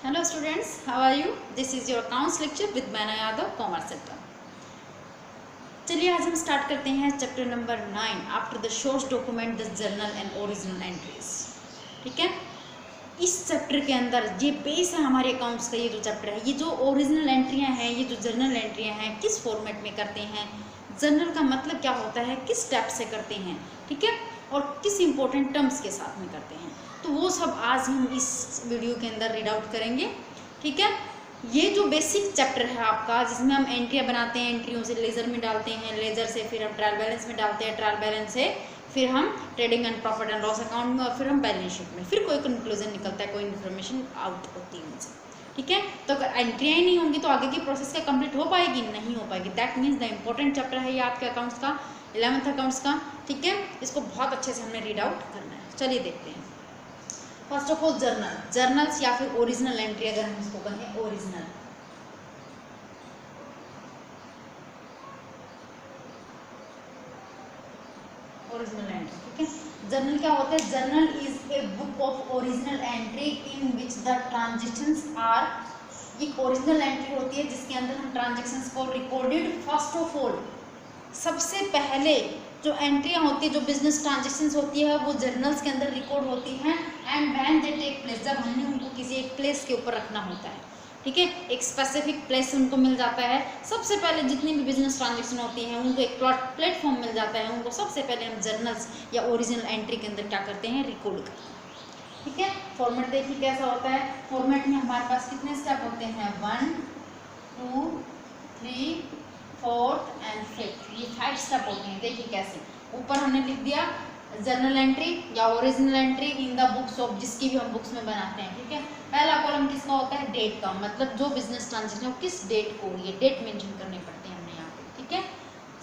Hello students, how are you? This is your accounts lecture with Maina Yadav, Commerce Sector. चलिए आज हम start करते हैं chapter number 9 after the source document the journal and original entries. ठीक है, इस chapter के अंदर ये बेस है हमारे अकाउंट्स का। ये जो चैप्टर है, ये जो ओरिजिनल एंट्रियां हैं, ये जो जर्नल एंट्रियां हैं, किस फॉर्मेट में करते हैं, जर्नल का मतलब क्या होता है, किस स्टेप से करते हैं, ठीक है, और किस इंपॉर्टेंट टर्म्स के साथ में करते हैं, तो वो सब आज हम इस वीडियो के अंदर रीड आउट करेंगे। ठीक है, ये जो बेसिक चैप्टर है आपका, जिसमें हम एंट्रियाँ बनाते हैं, एंट्रियों से लेज़र में डालते हैं, लेज़र से फिर हम ट्रायल बैलेंस में डालते हैं, ट्रायल बैलेंस से फिर हम trading and profit and loss account में, और फिर हम बैलेंस शीट में, फिर कोई कंक्लूजन निकलता है, कोई इन्फॉर्मेशन आउट होती है उनसे। ठीक है, तो अगर एंट्रियाँ ही नहीं होंगी तो आगे की प्रोसेस क्या कंप्लीट हो पाएगी? नहीं हो पाएगी। That means the important chapter है ये आपके अकाउंट्स का, 11th अकाउंट्स का। ठीक है, इसको बहुत अच्छे से हमने रीड आउट करना है। चलिए देखते हैं। फर्स्ट ऑफ ऑल जर्नल्स या फिर ओरिजिनल एंट्री, अगर हम इसको कहें ओरिजिनल एंट्री। ठीक है, जर्नल क्या होता है? Journal is a book of original entry in which the transactions are, ये ओरिजिनल एंट्री होती है जिसके अंदर हम ट्रांजेक्शंस को रिकॉर्डेड फर्स्ट ऑफ ऑल, सबसे पहले जो एंट्रियाँ होती है, जो बिजनेस ट्रांजेक्शंस होती है, वो जर्नल्स के अंदर रिकॉर्ड होती हैं। And when they take place, जब हमने उनको किसी एक प्लेस के ऊपर रखना होता है, ठीक है, एक स्पेसिफिक प्लेस उनको मिल जाता है। सबसे पहले जितनी भी बिजनेस ट्रांजेक्शन होती हैं उनको एक प्लेटफॉर्म मिल जाता है, उनको सबसे पहले हम जर्नल्स या ओरिजिनल एंट्री के अंदर क्या करते हैं? रिकॉर्ड करते हैं। ठीक है, फॉर्मेट देखिए कैसा होता है। फॉर्मेट में हमारे पास कितने स्टेप होते हैं? 1 2 3 4th एंड 5th, ये 5 स्टेप होते हैं। देखिए कैसे, ऊपर हमने लिख दिया जर्नल एंट्री या original entry in the books of, जिसकी भी हम बुक्स में बनाते हैं। ठीक है, पहला कॉलम किसका होता है? डेट का, मतलब जो बिजनेस ट्रांजेक्शन किस डेट को, ये डेट मेंशन करने पड़ते हैं हमने यहाँ पे। ठीक है,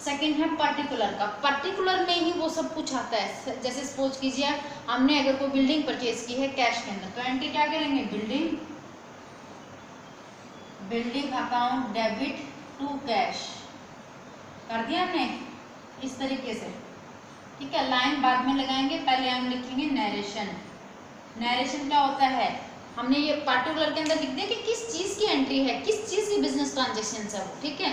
सेकंड है पर्टिकुलर का, पर्टिकुलर में ही वो सब कुछ आता है। जैसे सपोज कीजिए हमने अगर कोई बिल्डिंग परचेज की है कैश के अंदर, तो एंट्री क्या करेंगे? Building account debit to cash कर दिया हमने इस तरीके से। ठीक है, लाइन बाद में लगाएंगे, पहले हम लिखेंगे नरेशन। नरेशन क्या होता है? हमने ये पार्टिकुलर के अंदर लिख दिया कि किस चीज़ की एंट्री है, किस चीज़ की बिजनेस ट्रांजेक्शन है वो। ठीक है,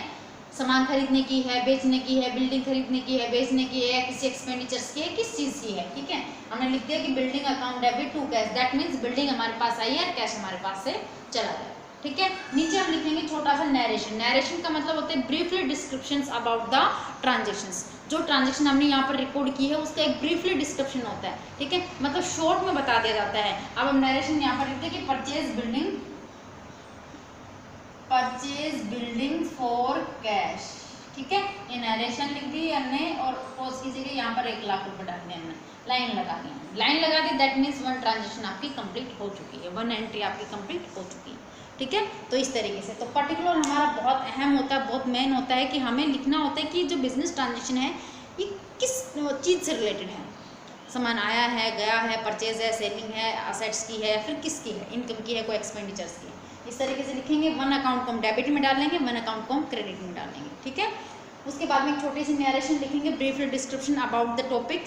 सामान खरीदने की है, बेचने की है, बिल्डिंग खरीदने की है, बेचने की है, किसी एक्सपेंडिचर्स की है, किस चीज़ की है। ठीक है, हमने लिख दिया कि building account debit to cash, that means building हमारे पास आई है, कैश हमारे पास से चला गया। ठीक है, नीचे हम लिखेंगे छोटा सा नरेशन। नरेशन का मतलब होता है briefly descriptions about the transactions, जो ट्रांजेक्शन हमने यहाँ पर रिकॉर्ड की है उसका एक ब्रीफली डिस्क्रिप्शन होता है। ठीक है, मतलब शॉर्ट में बता दिया जाता है। अब हम नरेशन यहाँ पर लिखते हैं कि परचेज बिल्डिंग फॉर कैश। ठीक है, ये नरेशन लिख दी हमने, और पोज की जगह यहाँ पर 1 लाख रुपए डाल दिया हमने, लाइन लगा दी। लाइन लगा दी, दैट मीन्स 1 ट्रांजेक्शन आपकी कंप्लीट हो चुकी है, 1 एंट्री आपकी कंप्लीट हो चुकी है। ठीक है, तो इस तरीके से तो पर्टिकुलर हमारा बहुत अहम होता है, बहुत मेन होता है कि हमें लिखना होता है कि जो बिजनेस ट्रांजेक्शन है ये किस चीज़ से रिलेटेड है। सामान आया है, गया है, परचेज है, सेलिंग है, असेट्स की है, फिर किसकी है? इनकम की है, कोई एक्सपेंडिचर्स की है। इस तरीके से लिखेंगे। 1 अकाउंट को हम डेबिट में डालेंगे, 1 अकाउंट को हम क्रेडिट में डालेंगे। ठीक है, उसके बाद में एक छोटी सी नरेशन लिखेंगे, brief description about the topic,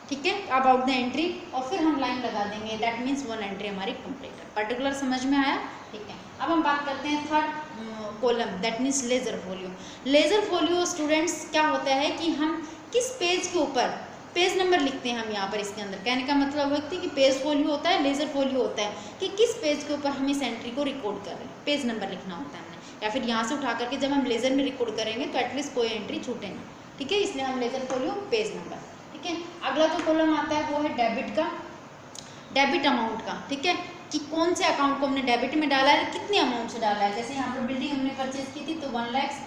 ठीक है, अबाउट द एंट्री, और फिर हम लाइन लगा देंगे, दैट मीन्स 1 एंट्री हमारी कंप्लीट है। पर्टिकुलर समझ में आया? ठीक है, अब हम बात करते हैं third column, that means ledger folio. Ledger folio students क्या होता है कि हम किस पेज के ऊपर, पेज नंबर लिखते हैं हम यहाँ पर इसके अंदर। कहने का मतलब होता है कि पेज फोलियो होता है, लेजर फोलियो होता है कि किस पेज के ऊपर हम इस एंट्री को रिकॉर्ड कर रहे हैं, पेज नंबर लिखना होता है हमने, या फिर यहाँ से उठा करके जब हम लेजर में रिकॉर्ड करेंगे तो एटलीस्ट कोई एंट्री छूटे ना। ठीक है, इसलिए हम लेजर फोलियो, पेज नंबर। ठीक है, अगला जो कॉलम आता है वो है डेबिट का, डेबिट अमाउंट का। ठीक है, कि कौन से अकाउंट को हमने डेबिट में डाला है, कितने अमाउंट से डाला है। जैसे यहाँ पर बिल्डिंग हमने परचेज की थी तो 1 लाख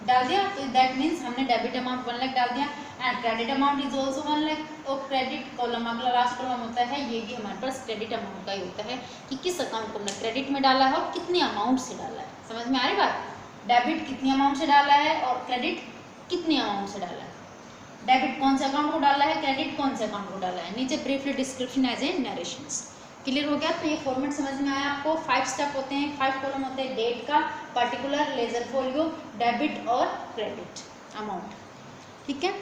डाल दिया, तो दैट मीन्स हमने डेबिट अमाउंट 1 लाख डाल दिया। And credit amount is also 1 lakh. और क्रेडिट कॉलम, अगला लास्ट कॉलम होता है, ये भी हमारे पास क्रेडिट अमाउंट का ही होता है कि किस अकाउंट को हमने क्रेडिट में डाला है और कितने अमाउंट से डाला है। समझ में आ रही बात? डेबिट कितने अमाउंट से डाला है और क्रेडिट कितने अमाउंट से डाला है। डेबिट कौन से अकाउंट को डाला है, क्रेडिट कौन से अकाउंट को डाला है। नीचे briefly description as a narrations. Clear हो गया? तो ये फॉर्मेट समझ में आया आपको। 5 स्टेप होते हैं, 5 कॉलम होते हैं, डेट का, पर्टिकुलर, लेजर फोलियो, डेबिट और क्रेडिट अमाउंट। ठीक है,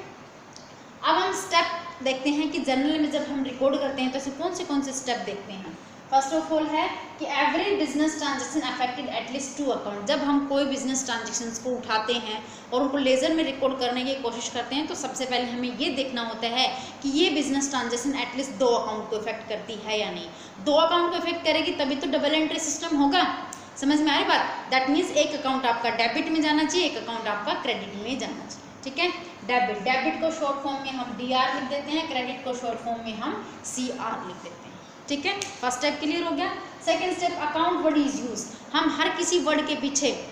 अब हम स्टेप देखते हैं कि जर्नल में जब हम रिकॉर्ड करते हैं तो ऐसे कौन से स्टेप देखते हैं। फर्स्ट ऑफ ऑल है कि every business transaction affected at least 2 account. जब हम कोई बिजनेस ट्रांजेक्शन्स को उठाते हैं और उनको लेजर में रिकॉर्ड करने की कोशिश करते हैं तो सबसे पहले हमें ये देखना होता है कि ये बिजनेस ट्रांजेक्शन एटलीस्ट 2 अकाउंट को इफेक्ट करती है या नहीं। 2 अकाउंट को इफेक्ट करेगी तभी तो डबल एंट्री सिस्टम होगा। समझ में आ रही बात? दैट मीन्स एक अकाउंट आपका डेबिट में जाना चाहिए, एक अकाउंट आपका क्रेडिट में जाना चाहिए। ठीक है, डेबिट को शॉर्ट फॉर्म में हम DR लिख देते हैं, क्रेडिट को शॉर्ट फॉर्म में हम CR लिख देते हैं। ठीक है, फर्स्ट स्टेप क्लियर हो गया। Second step, account word is use. हम हर किसी वर्ड के पीछे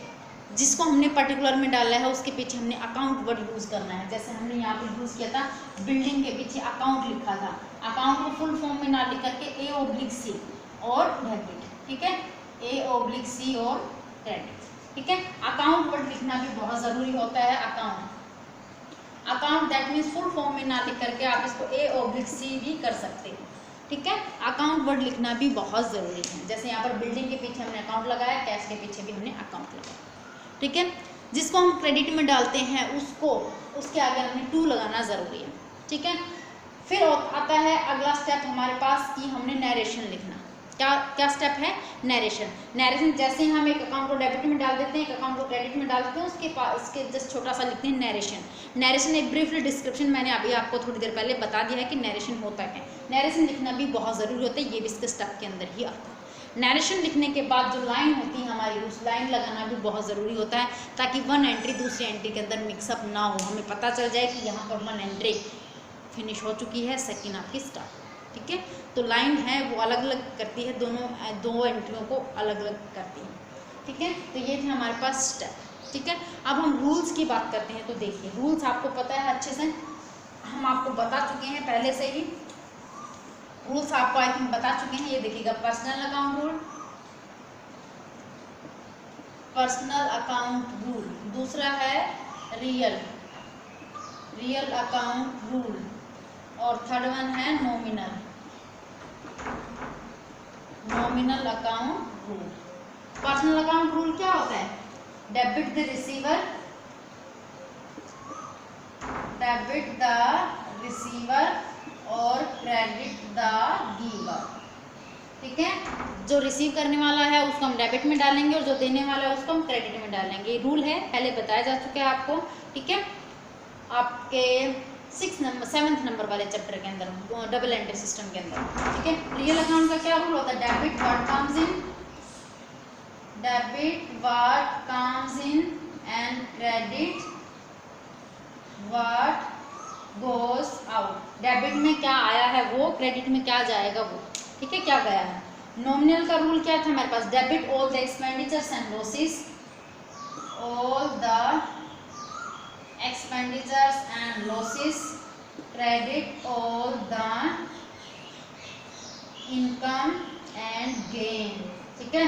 जिसको हमने पर्टिकुलर में डाला है उसके पीछे हमने अकाउंट वर्ड यूज करना है। जैसे हमने यहाँ पे यूज किया था, बिल्डिंग के पीछे अकाउंट लिखा था, अकाउंट को फुल फॉर्म में ना लिख करके A/C और डेबिट। ठीक है, A/C और क्रेडिट। ठीक है, अकाउंट वर्ड लिखना भी बहुत जरूरी होता है। Account that means full form में ना लिख करके आप इसको A/C भी कर सकते हैं। ठीक है, अकाउंट वर्ड लिखना भी बहुत ज़रूरी है। जैसे यहाँ पर बिल्डिंग के पीछे हमने अकाउंट लगाया, कैश के पीछे भी हमने अकाउंट लगाया। ठीक है, जिसको हम क्रेडिट में डालते हैं उसके आगे हमने टू लगाना ज़रूरी है। ठीक है, फिर आता है अगला स्टेप हमारे पास कि हमने नरेशन लिखना। क्या स्टेप है? नरेशन जैसे हम एक अकाउंट को डेबिट में डाल देते हैं, एक अकाउंट को क्रेडिट में डाल देते हैं, उसके जस्ट छोटा सा लिखते हैं नरेशन। एक ब्रीफली डिस्क्रिप्शन मैंने अभी आपको थोड़ी देर पहले बता दिया है कि नरेशन होता है। नरेशन लिखना भी बहुत ज़रूरी होता है, ये भी इसके स्टेप के अंदर ही आता है। नरेशन लिखने के बाद जो लाइन होती है हमारी, उस लाइन लगाना भी बहुत ज़रूरी होता है ताकि वन एंट्री दूसरी एंट्री के अंदर मिक्सअप ना हो। हमें पता चल जाए कि यहाँ पर वन एंट्री फिनिश हो चुकी है, सेकेंड आपकी स्टार्ट। ठीक है, तो लाइन है वो अलग अलग करती है, दो एंट्रियों को अलग अलग करती है। ठीक है, तो ये थे हमारे पास स्टेप। ठीक है, अब हम रूल्स की बात करते हैं। तो देखिए, रूल्स आपको पता है अच्छे से, हम आपको बता चुके हैं पहले से ही। रूल्स आपको आई थिंक बता चुके हैं। ये देखिएगा, पर्सनल अकाउंट रूल, दूसरा है रियल अकाउंट रूल, और थर्ड वन है nominal account rule. Personal account rule क्या होता है? डेबिट द रिसीवर और क्रेडिट द गिवर। ठीक है, जो रिसीव करने वाला है उसको हम डेबिट में डालेंगे और जो देने वाला है उसको हम क्रेडिट में डालेंगे। ये रूल है, पहले बताया जा चुका है आपको। ठीक है, आपके 7th नंबर वाले चैप्टर के अंदर, डबल एंट्री सिस्टम के अंदर। ठीक है, रियल अकाउंट का क्या रूल होता है? Debit what comes in and credit what goes out. Debit में क्या आया है वो, क्रेडिट में क्या जाएगा वो। ठीक है, क्या गया है। नॉमिनल का रूल क्या था हमारे पास? Debit all the expenditures and losses, credit all the income and gain. ठीक है,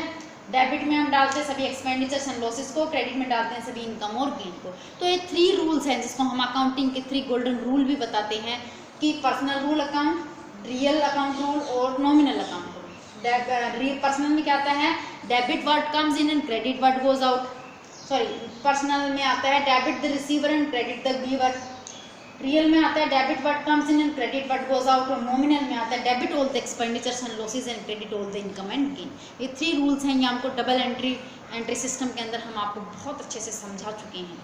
डेबिट में हम डालते हैं सभी एक्सपेंडिचर्स एंड लॉसेस को, क्रेडिट में डालते हैं सभी इनकम और गेन को। तो ये 3 रूल्स हैं जिसको हम अकाउंटिंग के 3 गोल्डन रूल भी बताते हैं कि personal rule account, real account rule और नॉमिनल अकाउंट रूल। पर्सनल में क्या आता है? Debit what comes in and credit what goes out. Personal में आता है debit the receiver and credit the giver. Real में आता है debit what comes in and credit what goes out. और नॉमिनल में आता है debit all the expenditures and losses and credit all the income and gain. ये 3 rules हैं, ये हमको डबल एंट्री सिस्टम के अंदर हम आपको बहुत अच्छे से समझा चुके हैं,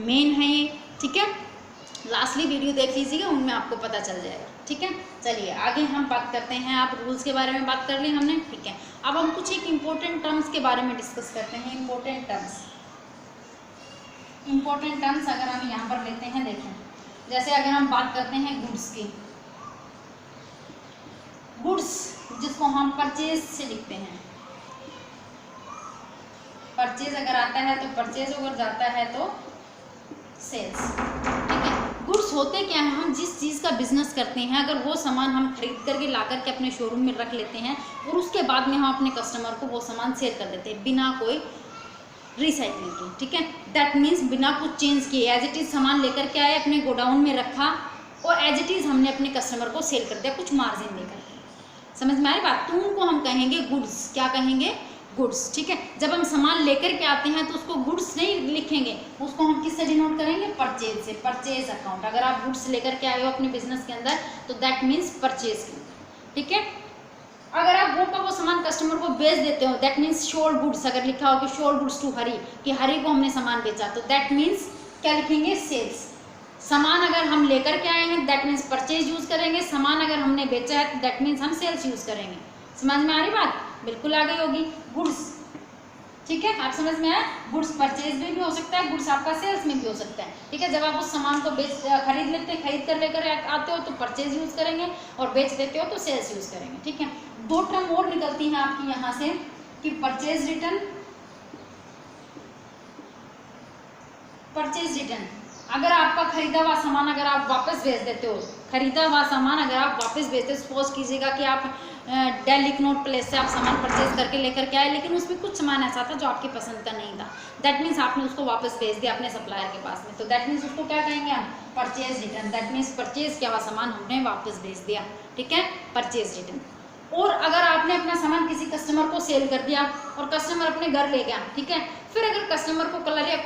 मेन है ये। ठीक है, लास्टली वीडियो देख लीजिएगा, उनमें आपको पता चल जाएगा। ठीक है, चलिए आगे हम बात करते हैं। आप रूल्स के बारे में बात कर ली हमने। ठीक है, अब हम कुछ एक इम्पोर्टेंट टर्म्स के बारे में डिस्कस करते हैं। इम्पोर्टेंट टर्म्स अगर हम यहाँ पर लेते हैं, देखें, जैसे अगर हम बात करते हैं गुड्स की, गुड्स जिसको हम परचेज से लिखते हैं। परचेज अगर आता है तो परचेज, अगर जाता है तो सेल्स। ठीक है, गुड्स होते क्या है? हम जिस चीज़ का बिजनेस करते हैं, अगर वो सामान हम खरीद करके ला करके अपने शोरूम में रख लेते हैं और उसके बाद में हम अपने कस्टमर को वो सामान सेल कर देते हैं बिना कोई रिसाइकलिंग की। ठीक है, दैट मीन्स बिना कुछ चेंज किए, एज इट इज़ सामान लेकर के आए, अपने गोडाउन में रखा और एज इट इज़ हमने अपने कस्टमर को सेल कर दिया कुछ मार्जिन लेकर के। समझ में आ रही बात? तो उनको हम कहेंगे गुड्स। क्या कहेंगे? गुड्स। ठीक है, जब हम सामान लेकर के आते हैं तो उसको गुड्स नहीं लिखेंगे, उसको हम किससे डिनोट करेंगे? परचेज से। Purchase account. अगर आप गुड्स लेकर के आए हो अपने बिजनेस के अंदर तो दैट मीन्स परचेज के अंदर। ठीक है, अगर आप वो का वो सामान कस्टमर को बेच देते हो, दैट मीन्स शोल्ड गुड्स, अगर लिखा हो कि शोल्ड गुड्स टू हरी, कि हरी को हमने सामान बेचा, तो दैट मीन्स क्या लिखेंगे, सेल्स। सामान अगर हम लेकर के आए हैं दैट मीन्स परचेज यूज करेंगे, सामान अगर हमने बेचा है तो दैट मीन्स हम सेल्स यूज करेंगे। समझ में आ रही बात, बिल्कुल आ गई होगी। गुड्स, ठीक है, आप समझ में आया, गुड्स परचेज में भी हो सकता है, गुड्स आपका सेल्स में भी हो सकता है, ठीक है। जब आप उस सामान को खरीद लेते हैं, खरीद कर लेकर आते हो तो परचेज यूज करेंगे, और बेच देते हो तो सेल्स यूज करेंगे, ठीक है। दो टर्म और निकलती हैं आपकी यहाँ से कि परचेज रिटर्न, परचेज रिटर्न। अगर आपका खरीदा हुआ सामान अगर आप वापस भेज देते हो, खरीदा हुआ सामान अगर आप वापस भेजते हो, सपोज कीजिएगा कि आप डेल इकनॉट प्लेस से आप सामान परचेज करके लेकर के आए, लेकिन उसमें कुछ सामान ऐसा था जो आपकी पसंद का नहीं था, दैट मीन्स आपने उसको वापस भेज दिया अपने सप्लायर के पास में, तो दैट मीन्स उसको क्या कहेंगे हम, purchase return. That means purchase किया हुआ सामान हमने वापस भेज दिया, ठीक है, परचेज रिटर्न। और अगर आपने अपना सामान किसी कस्टमर को सेल कर दिया और कस्टमर अपने घर ले गया, ठीक है, फिर अगर कस्टमर को कलर या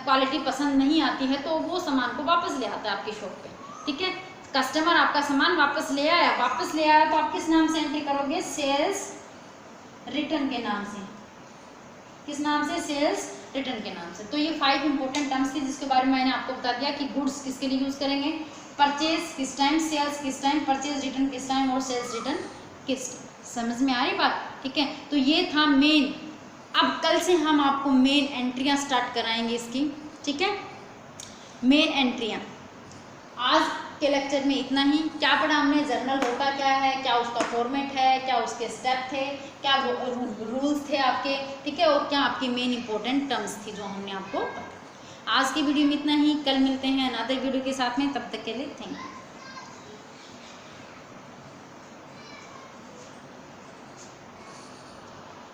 क्वालिटी पसंद नहीं आती है तो वो सामान को वापस ले आता है आपकी शॉप पे, ठीक है। कस्टमर आपका सामान वापस ले आया, वापस ले आया तो आप किस नाम से एंट्री करोगे, सेल्स रिटर्न के नाम से। किस नाम से, सेल्स रिटर्न के नाम से। तो ये 5 इंपॉर्टेंट टर्म्स थी जिसके बारे में मैंने आपको बता दिया कि गुड्स किसके लिए यूज करेंगे, परचेज किस टाइम, सेल्स किस टाइम, परचेज रिटर्न किस टाइम, और सेल्स रिटर्न किस। समझ में आ रही बात, ठीक है। तो ये था मेन। अब कल से हम आपको मेन एंट्रियां स्टार्ट कराएंगे इसकी, ठीक है, मेन एंट्रियां। आज के लेक्चर में इतना ही। क्या पढ़ा हमने, जर्नल होता क्या है, क्या उसका फॉर्मेट है, क्या उसके स्टेप थे, क्या रूल्स थे आपके, ठीक है, और क्या आपकी मेन इंपॉर्टेंट टर्म्स थी जो हमने आपको। आज की वीडियो में इतना ही, कल मिलते हैं अनदर वीडियो के साथ में, तब तक के लिए थैंक यू।